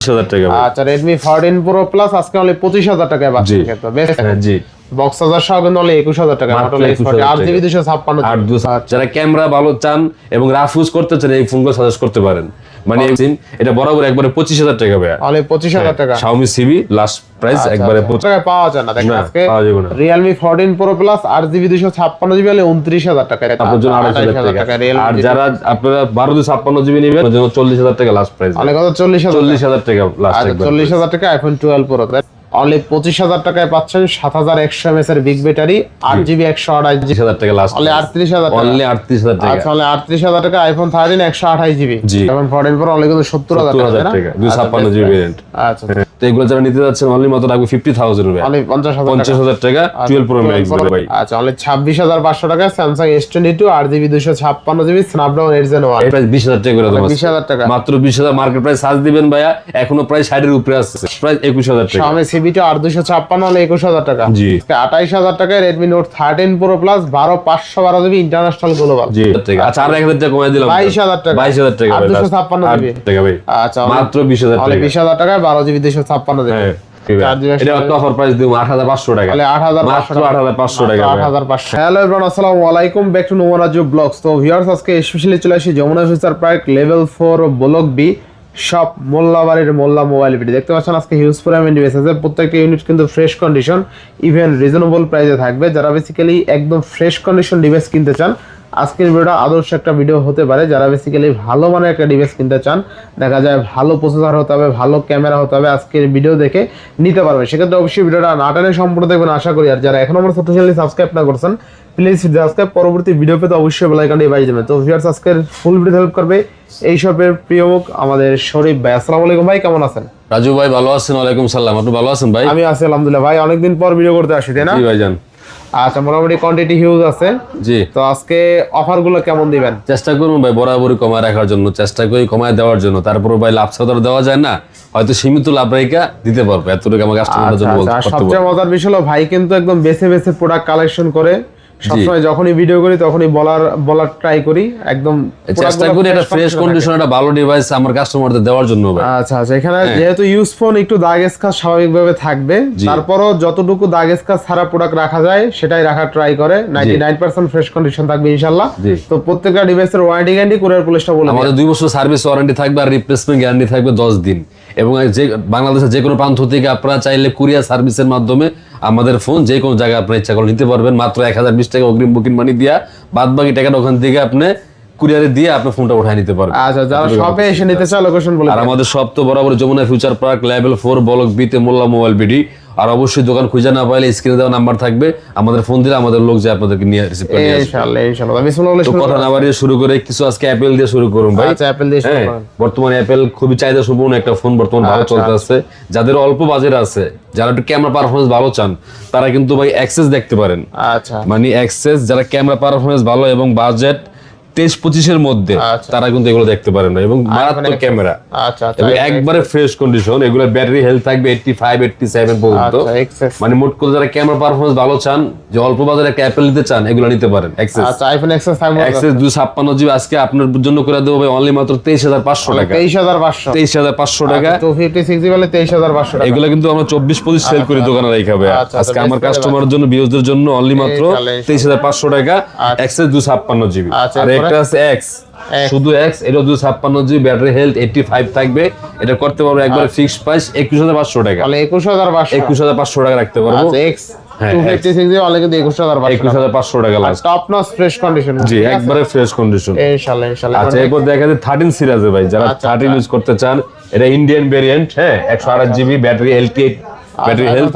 25,000 টাকা। আচ্ছা Redmi 14 Pro Plus আজকে অনলি 25,000 টাকায় পাচ্ছেন কিন্তু বেশ। জি বক্স চার্জার সহ কিন্তু অনলি 21,000 টাকা মাত্র 8GB 256। যারা ক্যামেরা ভালো চান এবং রাফ ইউজ করতে চান এই ফোনগুলো সাজেস্ট করতে পারেন। মানে এটা বরাবর একবারে 25,000 টাকা ভাই। অনলি 25,000 টাকা Xiaomi CV লাস্ট প্রাইস একবারে 25 টাকা পাওয়া যায় না। দেখেন আজকে Realme 14 Pro Plus 8GB 256GB হলে 29,000 টাকা। আপনার জন্য 28,000 টাকা। আর যারা আপনারা 12/256GB নেবেন ওর জন্য 40,000 টাকা লাস্ট প্রাইস। অনেক কত 40,000 টাকা লাস্ট একবার। 40,000 টাকা iPhone 12 Pro অনলি 25,000 টাকায় পাচ্ছেন 7100 mAh এর বিগ ব্যাটারি 8GB 128GB টাকা লাস্ট। অনলি 38,000 টাকা। অনলি 38,000 টাকা। আচ্ছা অনলি 38,000 টাকা iPhone 13 128GB। iPhone 14 Pro only কিন্তু 70,000 টাকা 256GB ভেরিয়েন্ট। আচ্ছা তো এগুলো যারা নিতে যাচ্ছেন অনলি মাত্র রাখবে 50,000 টাকা। অনলি 50,000 টাকা 12 Pro Max ভাই। আচ্ছা অনলি 26,500 টাকা Samsung S22 8GB 256GB Snapdragon 8 Gen 1 এই প্রাইস 20,000 টাকা করে দেব। 20,000 টাকা মাত্র 20,000 মার্কেট প্রাইস সার্চ দিবেন ভাইয়া এখনো প্রায় 60 এর উপরে আছে। প্রাইস 21,000 টাকা। Xiaomi CV2 8/256 হলে 21,000 টাকা। জি 28,000 টাকায় Redmi Note 13 Pro Plus 12/512GB international global. জি টাকা। আচ্ছা আর 1,000 টাকা কমাই দিলাম। 22,000 টাকা। 22,000 টাকা ভাই। 856GB টাকা ভাই। আচ্ছা মাত্র 20,000 অনলি টাকা। 20,000 টাকায় 12GB 256GB। হ্যাঁ এটা একটা অফার প্রাইস দেব 8,500 টাকা। তাহলে 8,500 মাত্র 8,500 টাকা। 8,500। হ্যালো এভরিওয়ান আসসালামু আলাইকুম ব্যাক টু নোমারাজু ব্লগস। তো ভিউয়ার্স আজকে স্পেশালি চলে আসি Jamuna future park level 4 block B shop মোল্লাবাড়ির মোল্লা মোবাইল ভিডিও দেখতে পাচ্ছেন। আজকে হিউজ পরিমাণ ডিভাইস আছে, প্রত্যেকটা ইউনিট কিন্তু ফ্রেশ কন্ডিশন ইভেন রিজনেবল প্রাইসে থাকবে। যারা বেসিক্যালি একদম ফ্রেশ কন্ডিশন ডিভাইস কিনতে চান আজকের ভিডিওটা আদর্শ একটা ভিডিও হতে পারে। যারা বেসিক্যালি ভালো মানের একটা ডিভাইস কিনতে চান, দেখা যায় ভালো প্রসেসর হতে হবে, ভালো ক্যামেরা হতে হবে, আজকের ভিডিও দেখে নিতে পারবে। সেক্ষেত্রে অবশ্যই ভিডিওটা না টানে সম্পূর্ণ দেখবেন আশা করি। আর যারা এখন আমার ছোট চ্যানেলটি সাবস্ক্রাইব না করছেন প্লিজ সাবস্ক্রাইব, পরবর্তী ভিডিও পেতে অবশ্যই বেল আইকনটি বাজিয়ে দেবেন। তো ভিউয়ার্স আজকের ফুল ভিডিও হেল্প করবে এই শপের প্রিয় মুখ আমাদের শরীফ ভাই। আসসালামু আলাইকুম ভাই, কেমন আছেন? রাজু ভাই ভালো আছেন? ওয়ালাইকুম সালাম। আপনি ভালো আছেন ভাই? আমি আছি আলহামদুলিল্লাহ ভাই, অনেকদিন পর ভিডিও করতে আসি তাই না? জি ভাইজান। আচ্ছা মোটামুটি কোয়ান্টিটি হিউজ আছে। জি তো আজকে অফার গুলো কেমন দিবেন? চেষ্টা করুন ভাই বরাবরই কমায় রাখার জন্য, চেষ্টা করি কমায় দেওয়ার জন্য। তারপর ভাই লাভ ছাড়া দেওয়া যায় না, হয়তো সীমিত লাভ রেখা দিতে পারবো এতটুকু আমার কাস্টমারদের জন্য বলতে পারবো। সবচেয়ে মজার বিষয় হলো ভাই কিন্তু একদম বেছে বেছে প্রোডাক্ট কালেকশন করে সবসময় যখনই ভিডিও করি তখনই বলার ট্রাই করি, একদম চেষ্টা করি একটা ফ্রেশ কন্ডিশন একটা ভালো ডিভাইস আমার কাস্টমারদের দেওয়ার জন্য ভাই। আচ্ছা আচ্ছা এখানে যেহেতু ইউজ ফোন একটু দাগ স্ক্র্যাচ স্বাভাবিকভাবে থাকবে, তারপরও যতটুকু দাগ স্ক্র্যাচ ছাড়া প্রোডাক্ট রাখা যায় সেটাই রাখার ট্রাই করে। 99% ফ্রেশ কন্ডিশন থাকবে ইনশাআল্লাহ। তো প্রত্যেকটা ডিভাইসের ওয়ারেন্টি গ্যারান্টি কুরিয়ার পুলিশটা বলে আমাদের 2 বছর সার্ভিস ওয়ারেন্টি থাকবে আর রিপ্লেসমেন্ট গ্যারান্টি থাকবে 10 দিন। এবং যে বাংলাদেশের যে কোনো প্রান্ত থেকে আপনারা চাইলে কুরিয়ার সার্ভিসের মাধ্যমে আমাদের ফোন যে কোনো জায়গায় আপনারা ইচ্ছা করে নিতে পারবেন। মাত্র 1020 টাকা অগ্রিম বুকিং মানি দিয়া বাদ বাকি টাকাটা ওখান থেকে আপনি কুরিয়ারে দিয়ে আপনি ফোনটা উঠায় নিতে পারবেন। আচ্ছা যারা শপে এসে নিতে চায় লোকেশন বলে। আর আমাদের শপ তো বরাবর Jamuna future park level 4 block B তে মোল্লা মোবাইল বিডি। আর অবশ্যই দোকান খুঁজে না পাইলে স্ক্রিনে দেওয়া নাম্বার থাকবে, আমাদের ফোন দিলে আমাদের লোক যে আপনাদেরকে নিয়ে রিসিভ করে নিয়ে আসবে ইনশাআল্লাহ ইনশাআল্লাহ। বিসমিল্লাহ। তো কথা না বাড়িয়ে শুরু করে কিছু আজকে অ্যাপেল দিয়ে শুরু করুন ভাই। আচ্ছা অ্যাপেল দিয়ে শুরু করুন। বর্তমানে অ্যাপেল খুবই চাহিদা সম্পন্ন একটা ফোন বর্তমানে ভালো চলতেছে। যাদের অল্প বাজেট আছে, যারা একটু ক্যামেরা পারফরম্যান্স ভালো চান তারা কিন্তু ভাই অ্যাক্সেস দেখতে পারেন। আচ্ছা মানে অ্যাক্সেস যারা ক্যামেরা পারফরম্যান্স ভালো এবং বাজেট 23-25 মধ্যে তারা কিন্তু এগুলো দেখতে পারেন না এবং মারাত্মক ক্যামেরা। আচ্ছা এবং একবারে ফ্রেশ কন্ডিশন, এগুলো ব্যাটারি হেলথ থাকবে 85-87 পর্যন্ত। মানে মোট করে যারা ক্যামেরা পারফরম্যান্স ভালো চান, যে অল্প বাজারে একটা অ্যাপেল নিতে চান এগুলো নিতে পারেন। আচ্ছা আইফোন এক্সএস 256GB আজকে আপনার জন্য করে দেবো ভাই অনলি মাত্র 23,500 টাকা। 23,500 টাকা। 256GB বলে 23,500 টাকা। এগুলো কিন্তু আমরা 24-25 সেল করি দোকানে রাখা ভাই। আজকে আমার কাস্টমারের জন্য ভিউয়ারদের জন্য অনলি মাত্র 23,500 টাকা এক্সএস 256GB। আর একটা আছে এক্স, শুধু এক্স, এটা 256GB ব্যাটারি হেলথ 85 থাকবে। এটা করতে পারবো একবারে ফিক্সড প্রাইস 21,500 টাকা। তাহলে 21,500 টাকা রাখতে পারবো। আচ্ছা এক্স 256GB অনলি কিন্তু 21,500 টাকা last. Top notch fresh condition. জি একবারে ফ্রেশ কন্ডিশন ইনশাআল্লাহ ইনশাআল্লাহ। আচ্ছা এরপর দেখা যায় 13 সিরিজে ভাই, যারা 13 ইউজ করতে চান, এটা ইন্ডিয়ান ভেরিয়েন্ট। হ্যাঁ 128GB battery LT8 battery health.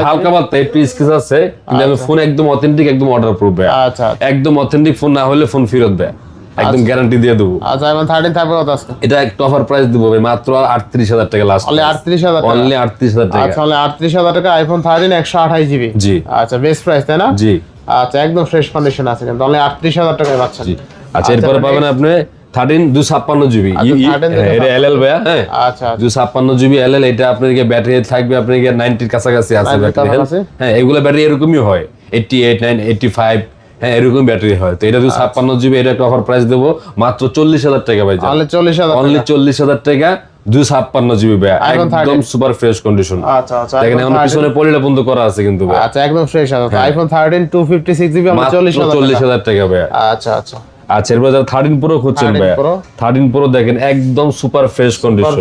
হালকা পাতলা একটু স্ক্র্যাচ আছে কিন্তু ফোন একদম অথেন্টিক, একদম অর্ডার প্রুফ ভাই। আচ্ছা একদম অথেন্টিক ফোন না হলে ফোন ফেরত দেয়, একদম গ্যারান্টি দিয়ে দেবো। আচ্ছা এখন 13 থাকবে কত আজকে? এটা একটা অফার প্রাইস দেবো ভাই মাত্র 38,000 টাকা লাস্ট। অনলি 38,000 টাকা। অনলি 38,000 টাকা। আচ্ছা অনলি 38,000 টাকা আইফোন 13 128GB। জি আচ্ছা বেস্ট প্রাইস তাই না? জি আচ্ছা একদম ফ্রেশ কন্ডিশন আছে কিন্তু অনলি 38,000 টাকায় পাচ্ছেন। জি আচ্ছা এরপরে পাবেন আপনি 13 256GB এটা LL ভাই। হ্যাঁ আচ্ছা 256GB LL, এটা আপনার ব্যাটারি থাকবে আপনার 90 এর কাছাকাছি আছে ব্যাটারি হেলথ। হ্যাঁ এগুলো ব্যাটারি এরকমই হয় 88 9 85 হ্যাঁ এরকম ব্যাটারি হয়। তো এটা 256GB, এটা একটা অফার প্রাইস দেবো মাত্র 40,000 টাকা ভাই। অনলি 40,000 অনলি 40,000 টাকা 256 জিবি ভাই, একদম সুপার ফ্রেশ কন্ডিশন। আচ্ছা আচ্ছা, দেখেন এখন পিছনে পলিটা বন্ধ করা আছে কিন্তু ভাই। আচ্ছা একদম ফ্রেশ আছে। আইফোন 13 256 জিবি আমরা 40,000 টাকা ভাই। আচ্ছা আচ্ছা আচ্ছা, এরপর যারা 13 প্রো খুঁজছেন ভাই, 13 প্রো দেখেন একদম সুপার ফ্রেশ কন্ডিশন।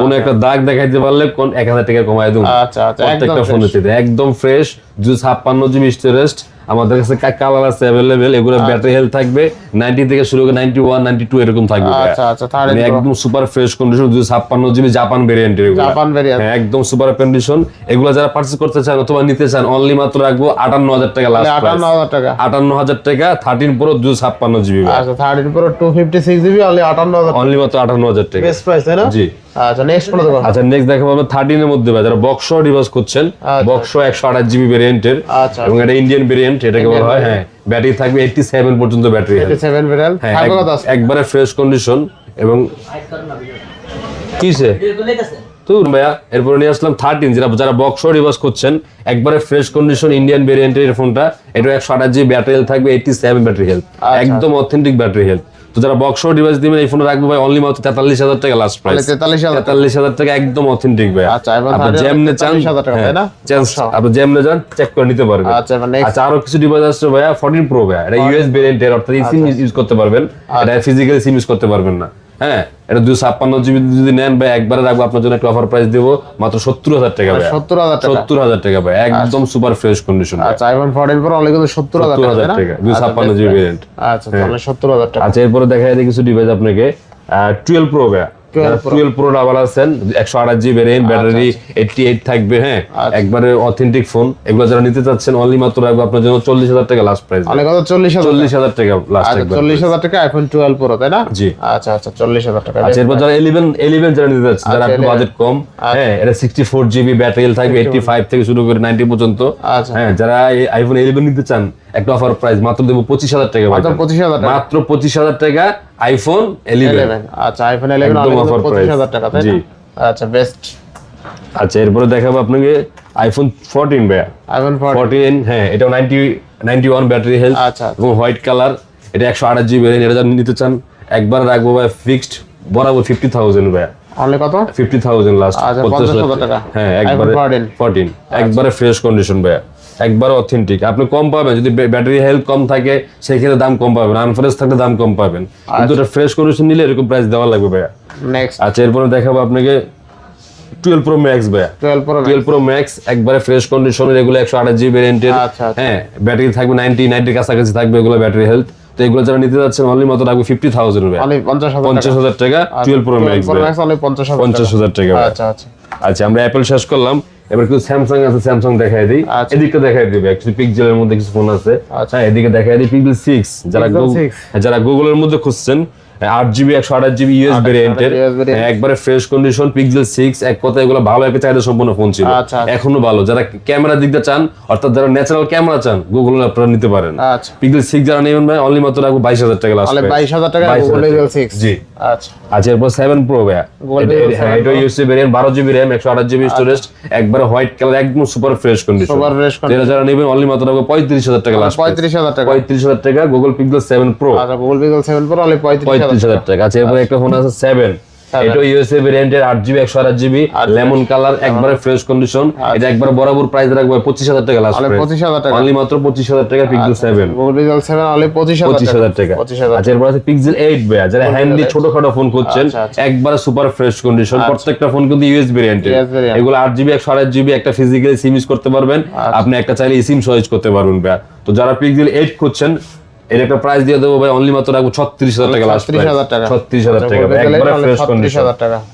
কোন একটা দাগ দেখাইতে পারলে কোন 1000 টাকা কমায় দেব। আচ্ছা আচ্ছা, প্রত্যেকটা ফোনে একদম ফ্রেশ। 256 জিবি স্টোরেজ, আমাদের কাছে কালার আছে अवेलेबल। এগুলো ব্যাটারি হেলথ থাকবে 90 থেকে শুরু করে 91 92 এরকম থাকবে। আচ্ছা আচ্ছা, মানে একদম super fresh condition. 256 GB Japan ভেরিয়েন্টের, এগুলো জাপান ভেরিয়েন্ট, হ্যাঁ একদম সুপার কন্ডিশন। এগুলো যারা পারচেজ করতে চান অথবা নিতে চান অনলি মাত্র রাখবো 58000 টাকা লাস্ট প্রাইস। 58000 টাকা, 58000 টাকা 13 প্রো 256 জিবি। আচ্ছা 13 প্রো 256 জিবি অনলি 58000, অনলি মাত্র 58000 টাকা বেস্ট প্রাইস তাই না? জি। আচ্ছা নেক্সট কোন দেখাবো? আচ্ছা নেক্সট দেখাবো আমরা 13 এর মধ্যে যারা বক্সো ডিভাইস করছেন, বক্সো 128 জিবি ভেরিয়েন্টের এবং এটা ইন্ডিয়ান ভেরিয়েন্ট, এটাকে বলা হয়। হ্যাঁ ব্যাটারি থাকবে 87 পর্যন্ত ব্যাটারি। 87 ভেরিয়েন্ট, থাকবে কত আছে? একবারে ফ্রেশ কন্ডিশন এবং কিসে তো ভাইয়া। এরপর নিয়ে আসলাম 13 যারা বক্সো ডিভাইস করছেন, একবারে ফ্রেশ কন্ডিশন ইন্ডিয়ান ভেরিয়েন্টের ফোনটা। এটা 128 জিবি ব্যাটারি হেলথ থাকবে, 87 ব্যাটারি হেলথ, একদম অথেন্টিক ব্যাটারি হেলথ। তো যারা বক্সো ডিভাইস দিবেন এই ফোন রাখবো ভাই অনলি মাত্র 43000 টাকা লাস্ট প্রাইস। 43000 টাকা একদম অথেন্টিক ভাই। আচ্ছা আপনি যেমনে চান, 43000 টাকা তাই না? আপনি যেমনে চান চেক করে নিতে পারবেন। আচ্ছা মানে আচ্ছা আরো কিছু ডিভাইস আছে ভাইয়া 14 প্রো ভাইয়া, এটা ইউএস ভেরিয়েন্টের, অর্থাৎ সিম ইউজ করতে পারবেন, এটা ফিজিক্যালি সিম ইউজ করতে পারবেন না। হ্যাঁ এটা 256 জিবি যদি নেন ভাই একবারে রাখবো আপনার জন্য একটা অফার প্রাইস দেবো মাত্র 70000 টাকা ভাই। 70000 টাকা ভাই, একদম সুপার ফ্রেশ কন্ডিশন। আচ্ছা আইফোন 14 প্রো অনলি কিন্তু 70000 টাকা 256 জিবি ভেরিয়েন্ট। আচ্ছা তাহলে 70000 টাকা। আচ্ছা এরপরে দেখা যায় কিছু ডিভাইস আপনাকে 12 প্রো ভাই, 12 প্রো ডাবল আছেন 128 জিবি ভেরিয়েন্ট, ব্যাটারি 88 থাকবে। হ্যাঁ একবারে অথেন্টিক ফোন। এগুলো যারা নিতে চাচ্ছেন অনলি মাত্র রাখবো আপনার জন্য 40000 টাকা লাস্ট প্রাইস। অনেক কত? 40000 টাকা লাস্ট থাকবে। 40000 টাকা আইফোন 12 প্রো তাই না? জি। আচ্ছা আচ্ছা 40000 টাকা। আচ্ছা এরপর যারা 11 যারা নিতে চাচ্ছেন, যারা একটু বাজেট কম, হ্যাঁ এটা 64 জিবি ব্যাটারি হেলথ থাকবে, 85 থেকে শুরু করে 90 পর্যন্ত। হ্যাঁ যারা আইফোন 11 নিতে চান একটা অফার প্রাইস মাত্র দেবো 25000 টাকা। মাত্র 25000 টাকা আইফোন 11। আচ্ছা আইফোন 11 অফার 25000 টাকা তাই না? আচ্ছা বেস্ট। আচ্ছা এরপরে দেখাবো আপনাকে আইফোন 14 ভাই। আইফোন 14 হ্যাঁ এটাও 91 ব্যাটারি হেলথ এবং হোয়াইট কালার, এটা 128 জিবি ভেরিয়েন্ট। এটা যারা নিতে চান একবার রাখবো ভাই ফিক্সড বরাবর 50000 ভাই। অনলি কত? 50000 লাস্ট। 50000 টাকা। হ্যাঁ একবারে 14 একবারে ফ্রেশ কন্ডিশন ভাই, একবারে অথেন্টিক। আপনি কম পাবেন যদি ব্যাটারি হেলথ কম থাকে, সেই ক্ষেত্রে দাম কম পাবেন, আনফ্রেশ থাকলে দাম কম পাবেন, কিন্তু এটা ফ্রেশ কন্ডিশন নিলে এরকম প্রাইস দেওয়া লাগবে ভাই। নেক্সট আচ্ছা এরপরে দেখাবো আপনাকে 12 প্রো ম্যাক্স ভাই। 12 প্রো ম্যাক্স একবারে ফ্রেশ কন্ডিশনের, এগুলো 128 জিবি ভেরিয়েন্টের। হ্যাঁ ব্যাটারি থাকবে 90 কাছাকাছি থাকবে এগুলো ব্যাটারি হেলথ। তো এগুলো যারা নিতে যাচ্ছেন অনলি মাত্র রাখবে 50000 ভাই, 50000 টাকা 12 প্রো ম্যাক্স অনলি 50000 টাকা। আচ্ছা আচ্ছা আচ্ছা আমরা অ্যাপল শেষ করলাম, এবার কিছু স্যামসাং আছে, স্যামসাং দেখাই দিই। এদিকে দেখাই দিবে কিছু পিক্সেলের মধ্যে কিছু ফোন আছে। হ্যাঁ এদিকে দেখাই দিই পিক্সেল 6, যারা গুগলের মধ্যে খুঁজছেন 8GB 128GB ইউএস ভেরিয়েন্টের, একবারে ফ্রেশ কন্ডিশন পিক্সেল 6। এক কথায় এগুলো ভালো একটা চাহিদা সম্পন্ন ফোন ছিল, এখনো ভালো। যারা ক্যামেরা দিকটা চান, অর্থাৎ যারা ন্যাচারাল ক্যামেরা চান, গুগল আপনারা নিতে পারেন। পিক্সেল 6 যারা নেবেন ভাই অনলি মাত্র রাখবো 22000 টাকা লাস্ট। 22000 টাকা গুগল পিক্সেল 6। জি আচ্ছা। আচ্ছা এরপর 7 প্রো ভাই, হ্যাঁ এটা USB variant 12GB RAM 128GB storage, একবারে হোয়াইট কালার, একদম সুপার ফ্রেশ কন্ডিশন। এরা যারা নেবেন অনলি মাত্র রাখবো 35000 টাকা লাস্ট। 35000 টাকা গুগল পিক্সেল 7 প্রো। আচ্ছা গুগল পিক্সেল 7 প্রো অনলি 35000 টাকা। আচ্ছা এরপর একটা ফোন আছে 7, এটা ইউএসএ ভেরিয়েন্টের 8GB 128GB লেমন কালার, একবারে ফ্রেশ কন্ডিশন। এটা একবার বরাবর প্রাইস রাখবো 25000 টাকা লাস্ট। 25000 টাকা অনলি মাত্র 25000 টাকা পিক্সেল 7। গুগল পিক্সেল 7 অনলি 25000 টাকা। আচ্ছা এরপর আছে পিক্সেল 8 ভাই, যারা হ্যান্ডি ছোটখাটো ফোন করছেন, একবারে সুপার ফ্রেশ কন্ডিশন। প্রত্যেকটা ফোন কিন্তু ইউএস ভেরিয়েন্টের, এগুলো 8GB 128GB একটা ফিজিক্যালি সিম ইউজ করতে পারবেন, আপনি একটা চাইলে সিম সহ ইউজ করতে পারবেন ভাই। তো যারা পিক্সেল 8 খুঁজছেন এর একটা প্রাইস দিয়ে দেবো ভাই অনলি মাত্র রাখবো 36000 টাকা লাস্ট। 36000 টাকা 36000 টাকা একবারে ফ্রেশ কন্ডিশন,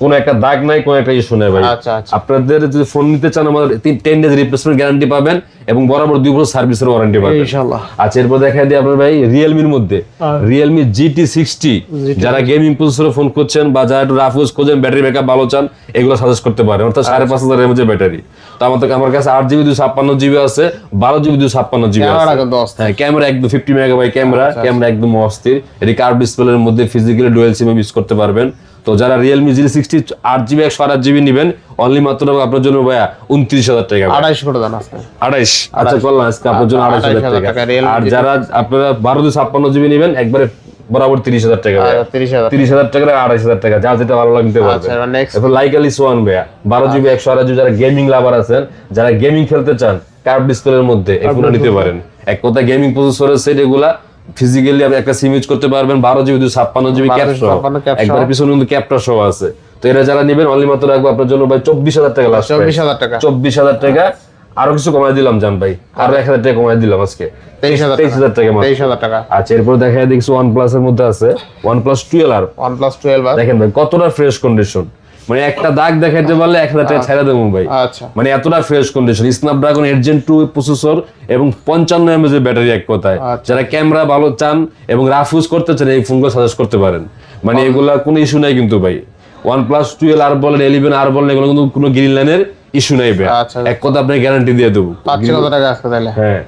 কোনো একটা দাগ নাই, কোনো একটা ইস্যু নাই ভাই। আপনাদের যদি ফোন নিতে চান আমাদের 10 ডেজ রিপ্লেসমেন্ট গ্যারান্টি পাবেন এবং বরাবর 2 বছর সার্ভিসের ওয়ারেন্টি পাবেন ইনশাআল্লাহ। আচ্ছা এরপর দেখাই দিই আপনার ভাই Realme এর মধ্যে Realme GT60, যারা গেমিং প্রসেসরে ফোন করছেন বা যারা একটু রাফ ইউজ করছেন, ব্যাটারি ব্যাকআপ ভালো চান, এগুলো সাজেস্ট করতে পারেন। অর্থাৎ 5500 এর মধ্যে ব্যাটারি। তো আমার কাছে 8GB 256GB আছে, 12GB 256GB আছে। হ্যাঁ ক্যামেরা একদম 50 মেগাবাইট ক্যামেরা একদম অস্থির। এটি কার্ভ ডিসপ্লের মধ্যে ফিজিক্যালি ডুয়াল সিম ইউজ করতে পারবেন। তো যারা Realme GT60 8GB 128GB নেবেন অনলি মাত্র আপনার জন্য ভাইয়া 29000 টাকা। 28 করে দেন আজকে। 28 আচ্ছা করলাম আজকে আপনার জন্য 28000 টাকা। আর যারা আপনারা 1256GB নেবেন একবারে বরাবর 30,000 টাকা ভাইয়া। 30,000 30,000 টাকা 28,000 টাকা, যা যেটা ভালো লাগতে পারবে। আচ্ছা নেক্সট এরপর লাইকালি সোয়ান ভাইয়া 12GB 128GB, যারা গেমিং লাভার আছেন, যারা গেমিং খেলতে চান কার্ভ ডিসপ্লের মধ্যে এই ফোনটা নিতে পারেন। এক কথা গেমিং প্রসেসরের সেট এগুলা, ফিজিক্যালি আপনি একটা সিম ইউজ করতে পারবেন, 12GB 256GB ক্যাপ সহ, একবার পিছনে কিন্তু ক্যাপটা সহ আছে। তো এরা যারা নেবেন অনলি মাত্র রাখবো আপনার জন্য ভাই 24,000 টাকা লাস্ট। 24,000 টাকা 24,000 টাকা, আরো কিছু কমাই দিলাম জান ভাই, আরো 1,000 টাকা কমাই দিলাম আজকে, 23,000 টাকা মাত্র। 23,000 টাকা। আচ্ছা এরপর দেখা যায় দেখছি OnePlus এর মধ্যে আছে OnePlus 12R। OnePlus 12R দেখেন ভাই কতটা ফ্রেশ কন্ডিশন, মানে একটা দাগ দেখাইতে পারলে 1,000 টাকা ছাড়া দেবো ভাই। আচ্ছা মানে এতটা fresh condition, Snapdragon 8 Gen 2 processor এবং 55 mAh এর ব্যাটারি। এক কথায় যারা ক্যামেরা ভালো চান এবং রাফ ইউজ করতে চান এই ফোনগুলো সাজেস্ট করতে পারেন, মানে এগুলা কোনো ইস্যু নাই কিন্তু ভাই। OnePlus 12R বলেন 11R বলেন, এগুলো কিন্তু কোনো গ্রিন লাইনের ইস্যু নাই ভাই। আচ্ছা এক কথা আপনি গ্যারান্টি দিয়ে দেবো। 5,000 টাকা আসতে তাহলে। হ্যাঁ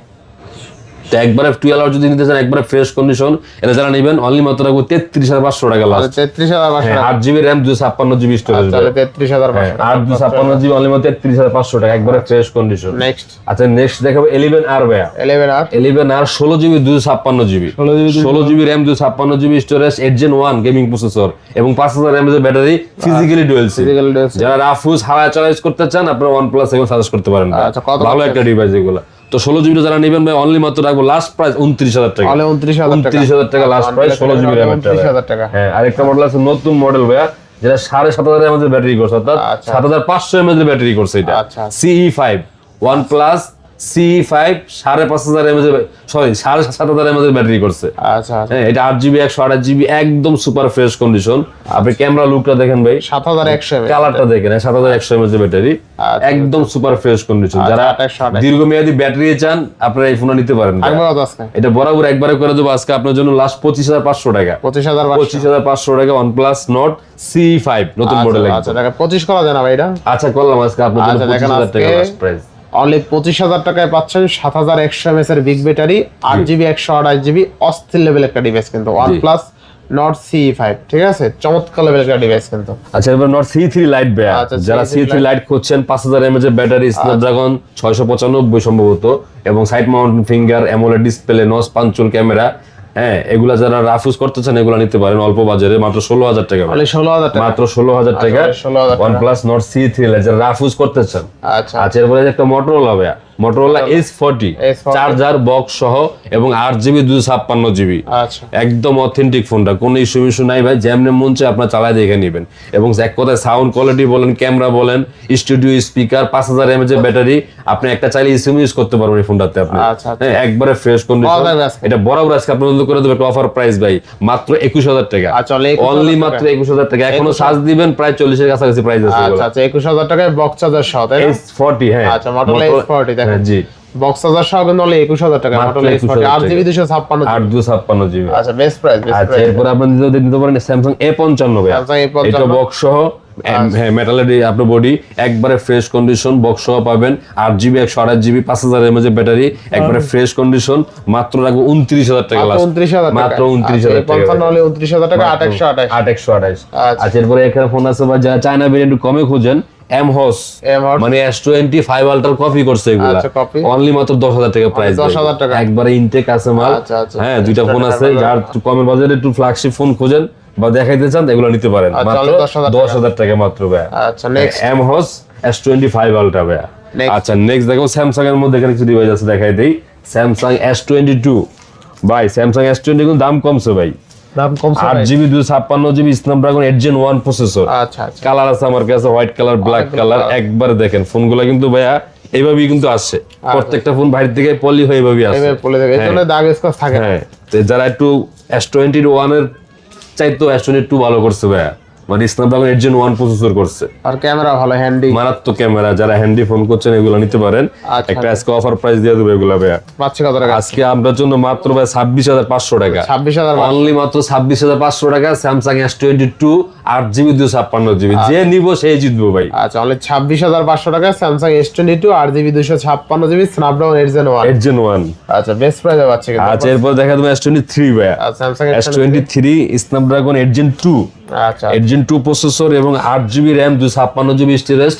তো একবারে 12R যদি নিতে চান একবারে ফ্রেশ কন্ডিশন, এটা যারা নেবেন অনলি মাত্র রাখবো 33,500 টাকা লাস্ট। 33,500 টাকা। 8GB RAM 256GB storage. তাহলে 33,500 টাকা। 256GB অনলি মাত্র 33,500 টাকা, একবারে ফ্রেশ কন্ডিশন। নেক্সট আচ্ছা নেক্সট দেখাবো 11R ভাইয়া। 11R 11R 16GB 256GB, 16GB RAM 256GB storage, 8 Gen 1 gaming processor এবং 5000 mAh এর ব্যাটারি, ফিজিক্যালি ডুয়াল সিম। যারা রাফ ইউজ হাওয়া চালাইজ করতে চান আপনারা OnePlus এগুলো সাজেস্ট করতে পারেন। আচ্ছা কত ভালো একটা ডিভাইস এগুলো। তো 16GB যারা নেবেন ভাই অনলি মাত্র রাখবো লাস্ট প্রাইস 29,000 টাকা। 29,000 টাকা লাস্ট প্রাইস 16GB RAM এর। 29,000 টাকা। হ্যাঁ আরেকটা মডেল আছে নতুন মডেল ভাইয়া, যেটা 7,500 mAh এর ব্যাটারি করছে, অর্থাৎ 7,500 mAh এর ব্যাটারি করছে এটা। আচ্ছা CE5 OnePlus CE5 5,500 mAh এর, সরি 7,500 mAh এর ব্যাটারি করছে। আচ্ছা হ্যাঁ এটা 8GB 128GB একদম সুপার ফ্রেশ কন্ডিশন। আপনি ক্যামেরা লুকটা দেখেন ভাই, 7,100 কালারটা দেখেন, 7,100 mAh এর ব্যাটারি, একদম সুপার ফ্রেশ কন্ডিশন। যারা 828 দীর্ঘমেয়াদী ব্যাটারি চান আপনারা এই ফোনটা নিতে পারেন। এটা বরাবর একবারে করে দেবো আজকে আপনার জন্য লাস্ট 25,500 টাকা। 25,500 টাকা OnePlus Nord CE5 নতুন মডেল। আচ্ছা টাকা 25 করা যায় না ভাই এটা? আচ্ছা করলাম আজকে আপনার জন্য 25,000 টাকা লাস্ট প্রাইস। অনলি 25,000 টাকায় পাচ্ছেন 7,100 mAh এর বিগ ব্যাটারি, 8GB 128GB অস্থির লেভেল একটা ডিভাইস কিন্তু OnePlus Nord CE5, ঠিক আছে? চমৎকার লেভেল একটা ডিভাইস কিন্তু। আচ্ছা এবার Nord C3 Lite ভাই, যারা C3 Lite খুঁজছেন 5000 mAh এর ব্যাটারি, স্ন্যাপড্রাগন 695 সম্ভবত, এবং side mounted finger AMOLED display, নস পাঞ্চুল ক্যামেরা, হ্যাঁ এগুলা যারা রাফ ইউজ করতে চান এগুলা নিতে পারেন অল্প বাজারে, মাত্র 16,000 টাকা। অনলি 16,000 টাকা, মাত্র 16,000 টাকা OnePlus Nord C3 Lite যারা রাফ ইউজ করতে চান। আচ্ছা আচ্ছা এরপরে একটা Motorola ভাই, Motorola S40 চার্জার বক্স সহ এবং 8GB 256GB। আচ্ছা একদম অথেন্টিক ফোনটা, কোনো ইস্যু নাই ভাই, যেমন মন চায় আপনার চালায় দেখে নেবেন। এবং এক কথায় সাউন্ড কোয়ালিটি বলেন, ক্যামেরা বলেন, স্টুডিও স্পিকার, 5000 mAh এর ব্যাটারি, আপনি একটা চাইলে সিম ইউজ করতে পারবেন এই ফোনটাতে আপনি। হ্যাঁ একবারে ফ্রেশ কন্ডিশন। এটা বরাবর আজকে আপনার জন্য করে দেব একটা অফার প্রাইস ভাই, মাত্র 21,000 টাকা। অনলি মাত্র 21,000 টাকা। এখনো চার্জ দিবেন প্রায় 40 এর কাছাকাছি প্রাইস আছে। আচ্ছা 21,000 টাকায় বক্স চার্জার সহ, তাই না? S40 হ্যাঁ। আচ্ছা Motorola S40 দেখেন জি বক্স চার্জার সহ কিন্তু অনলি 21,000 টাকা Motorola S40 8GB 256GB। আচ্ছা বেস্ট প্রাইস। আচ্ছা এরপর আপনি দিতে পারেন Samsung A55 ভাই, এটা বক্স সহ, হ্যাঁ মেটালের আপনার বডি, একবারে ফ্রেশ কন্ডিশন, বক্স সহ পাবেন, 8GB 128GB 5000 mAh এর ব্যাটারি, একবারে ফ্রেশ কন্ডিশন, মাত্র রাখবো 29,000 টাকা লাস্ট। 29,000 টাকা, মাত্র 29,000 টাকা। 55 হলে 29,000 টাকা 828। আচ্ছা এরপরে এখানে ফোন আছে বা যারা চায়না ভেরিয়েন্ট কমে খুঁজেন, M-Hos মানে S25 Ultra কপি করছে এগুলা, অনলি মাত্র 10,000 টাকা প্রাইস। 10,000 টাকা একবারে ইনটেক আছে মাল। হ্যাঁ দুইটা ফোন আছে, যার কমের বাজারে একটু ফ্ল্যাগশিপ ফোন খুঁজেন বা দেখাইতে চান এগুলো নিতে পারেন, মাত্র 10,000 টাকা মাত্র ভাই। আচ্ছা নেক্সট M-Hos S25 Ultra ভাই। আচ্ছা নেক্সট দেখো স্যামসাং এর মধ্যে এখানে কিছু ডিভাইস আছে, দেখাই দেই। Samsung S22 ভাই, Samsung S22 কিন্তু দাম কমছে ভাই, দাম কমছে 8GB 256GB Snapdragon 8 Gen 1 processor. আচ্ছা আচ্ছা কালার আছে আমার কাছে, হোয়াইট কালার, ব্ল্যাক কালার, একবার দেখেন ফোনগুলো কিন্তু ভাইয়া এইভাবেই কিন্তু আসছে, প্রত্যেকটা ফোন বাইরে থেকে পলি হয়ে এইভাবেই আসছে, এইভাবে পলি থাকে, এজন্য দাগ স্কচ থাকে। হ্যাঁ তো যারা একটু S21 এর চাইতো S22 ভালো করছে ভাইয়া, মানে স্ন্যাপড্রাগন 8 Gen 1 প্রসেসর করছে, আর ক্যামেরা ভালো, হ্যান্ডি, মারাত্মক ক্যামেরা। যারা হ্যান্ডি ফোন করছেন এগুলো নিতে পারেন। একটা আজকে অফার প্রাইস দিয়ে দেবো এগুলো ভাইয়া, পাচ্ছি কত টাকা আজকে আপনার জন্য মাত্র ভাই 26,500 টাকা। 26,000 অনলি মাত্র 26,500 টাকা Samsung S22 8GB 256GB, যে নিব সেই জিতবো ভাই। আচ্ছা অনলি 26,500 টাকা Samsung S22 8GB 256GB Snapdragon 8 Gen 1। আচ্ছা বেস্ট প্রাইসে পাচ্ছি কিন্তু। আচ্ছা এরপর দেখা দেবো S23 ভাইয়া, Samsung S23 স্ন্যাপড্রাগন 8 Gen 2, আচ্ছা 8 Gen 2 প্রসেসর এবং 8GB RAM 256GB স্টোরেজ।